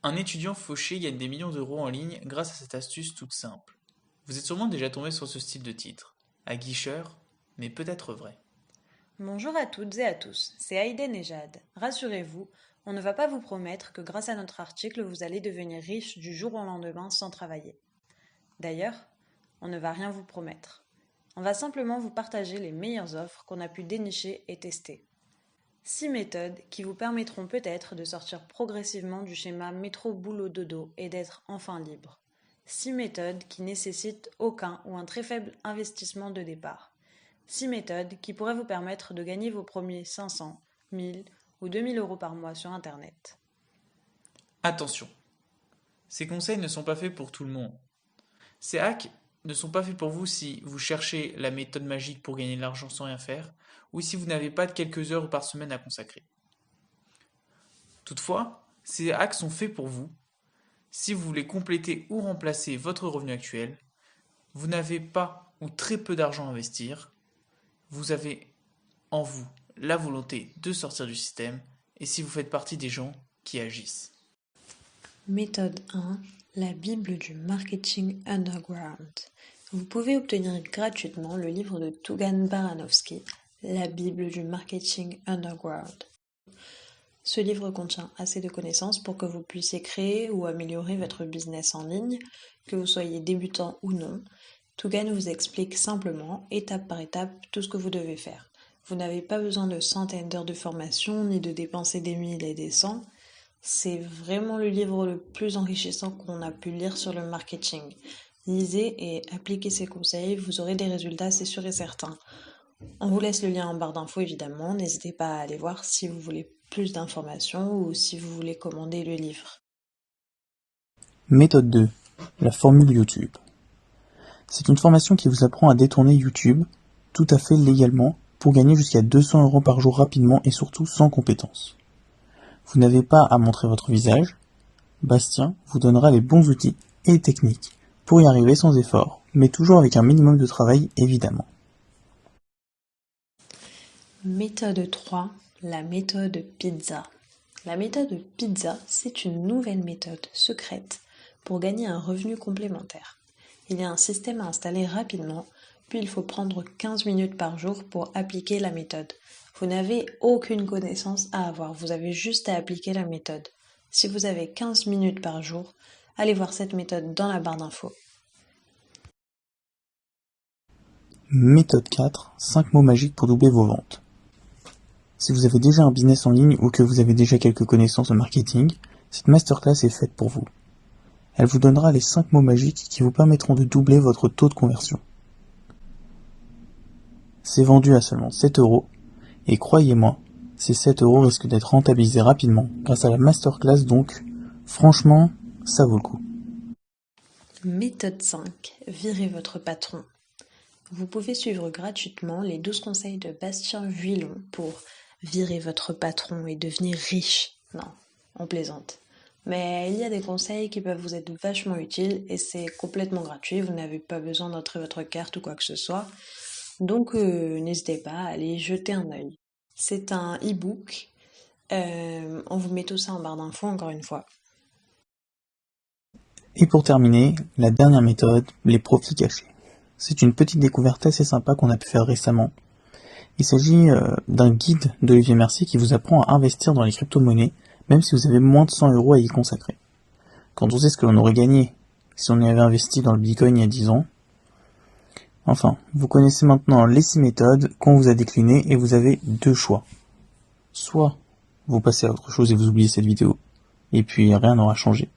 Un étudiant fauché gagne des millions d'euros en ligne grâce à cette astuce toute simple. Vous êtes sûrement déjà tombé sur ce style de titre. Aguicheur, mais peut-être vrai. Bonjour à toutes et à tous, c'est Aïden et Jade. Rassurez-vous, on ne va pas vous promettre que grâce à notre article, vous allez devenir riche du jour au lendemain sans travailler. D'ailleurs, on ne va rien vous promettre. On va simplement vous partager les meilleures offres qu'on a pu dénicher et tester. 6 méthodes qui vous permettront peut-être de sortir progressivement du schéma métro-boulot-dodo et d'être enfin libre. 6 méthodes qui nécessitent aucun ou un très faible investissement de départ. 6 méthodes qui pourraient vous permettre de gagner vos premiers 500, 1000 ou 2000 euros par mois sur Internet. Attention, ces conseils ne sont pas faits pour tout le monde. Ces hacks ne sont pas faits pour vous si vous cherchez la méthode magique pour gagner de l'argent sans rien faire, ou si vous n'avez pas de quelques heures par semaine à consacrer. Toutefois, ces hacks sont faits pour vous si vous voulez compléter ou remplacer votre revenu actuel, vous n'avez pas ou très peu d'argent à investir, vous avez en vous la volonté de sortir du système, et si vous faites partie des gens qui agissent. Méthode 1. La Bible du marketing underground. Vous pouvez obtenir gratuitement le livre de Tugan Baranovsky, La Bible du marketing underground. Ce livre contient assez de connaissances pour que vous puissiez créer ou améliorer votre business en ligne, que vous soyez débutant ou non. Tugan vous explique simplement, étape par étape, tout ce que vous devez faire. Vous n'avez pas besoin de centaines d'heures de formation, ni de dépenser des mille et des cents. C'est vraiment le livre le plus enrichissant qu'on a pu lire sur le marketing. Lisez et appliquez ces conseils, vous aurez des résultats, c'est sûr et certain. On vous laisse le lien en barre d'infos évidemment, n'hésitez pas à aller voir si vous voulez plus d'informations ou si vous voulez commander le livre. Méthode 2. La formule YouTube. C'est une formation qui vous apprend à détourner YouTube, tout à fait légalement, pour gagner jusqu'à 200 euros par jour rapidement et surtout sans compétences. Vous n'avez pas à montrer votre visage. Bastien vous donnera les bons outils et techniques pour y arriver sans effort, mais toujours avec un minimum de travail évidemment. Méthode 3. La méthode pizza. La méthode pizza, c'est une nouvelle méthode secrète pour gagner un revenu complémentaire. Il y a un système à installer rapidement, puis il faut prendre 15 minutes par jour pour appliquer la méthode. Vous n'avez aucune connaissance à avoir, vous avez juste à appliquer la méthode. Si vous avez 15 minutes par jour, allez voir cette méthode dans la barre d'infos. Méthode 4. 5 mots magiques pour doubler vos ventes. Si vous avez déjà un business en ligne ou que vous avez déjà quelques connaissances en marketing, cette masterclass est faite pour vous. Elle vous donnera les 5 mots magiques qui vous permettront de doubler votre taux de conversion. C'est vendu à seulement 7 euros, et croyez-moi, ces 7 euros risquent d'être rentabilisés rapidement grâce à la masterclass donc, franchement, ça vaut le coup. Méthode 5. Virez votre patron. Vous pouvez suivre gratuitement les 12 conseils de Bastien Vuillon pour virer votre patron et devenir riche. Non, on plaisante. Mais il y a des conseils qui peuvent vous être vachement utiles et c'est complètement gratuit. Vous n'avez pas besoin d'entrer votre carte ou quoi que ce soit. Donc n'hésitez pas à aller jeter un œil. C'est un e-book. On vous met tout ça en barre d'infos encore une fois. Et pour terminer, la dernière méthode, les profits cachés. C'est une petite découverte assez sympa qu'on a pu faire récemment. Il s'agit d'un guide d'Olivier Mercier qui vous apprend à investir dans les crypto-monnaies, même si vous avez moins de 100 euros à y consacrer. Quand on sait ce que l'on aurait gagné si on y avait investi dans le Bitcoin il y a 10 ans. Enfin, vous connaissez maintenant les 6 méthodes qu'on vous a déclinées et vous avez 2 choix. Soit vous passez à autre chose et vous oubliez cette vidéo, et puis rien n'aura changé.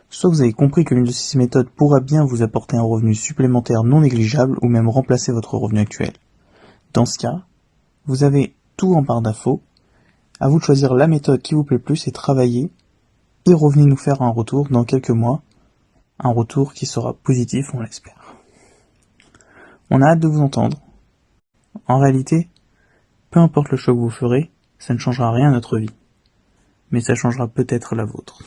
Soit vous avez compris que l'une de ces méthodes pourra bien vous apporter un revenu supplémentaire non négligeable ou même remplacer votre revenu actuel. Dans ce cas, vous avez tout en barre d'infos. À vous de choisir la méthode qui vous plaît le plus et travailler. Et revenez nous faire un retour dans quelques mois. Un retour qui sera positif, on l'espère. On a hâte de vous entendre. En réalité, peu importe le choix que vous ferez, ça ne changera rien à notre vie. Mais ça changera peut-être la vôtre.